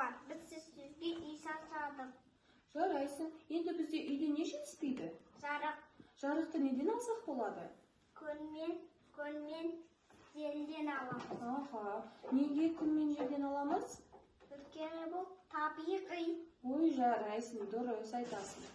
var. Biz sizге үй сатадық. Жарайсың. Енді бізде үйде не жетіспейді? Жарық. Жарықты неден алсақ болады? Көнмен желден аламыз. Аха. Неге күн мен жерден аламыз? Өйткені бұл табиғи. Ой, жарайсың, дұрыс айтасың.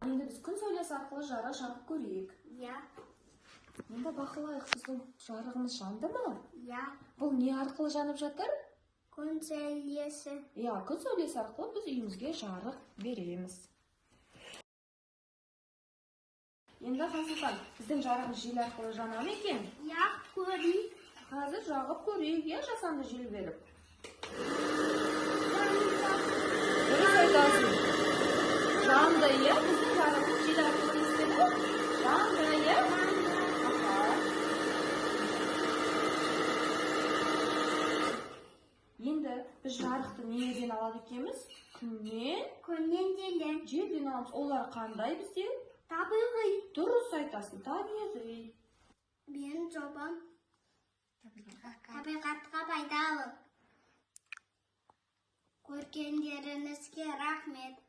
Енді біз күн сәулесі арқылы жарық жағып көрейік. Я. Енді бақылайық, біздің жарығымыз жанды ма? Я. Бұл не арқылы жанып жатыр? Күн сәулесі. Я, күн сәулесі арқылы біз үйімізге жарық береміз. Енді Хасылхан, біздің жарығымыз жел арқылы жана ма екен? Я, көрейік. Қазір жағып көрейік, я жасанды жел беріп. Дұрыс айтасың. Жанды, я, біздің жарығымыз жел арқылы не істеді? Жанды, я. Енді біз жарықты неден алады екенбіз? Күннен желден. Желден аламыз. Олар қандай бізде? Табиғи. Дұрыс айтасың, табиғи. Менің жобам табиғатқа пайдалы. Көргендеріңізге рахмет.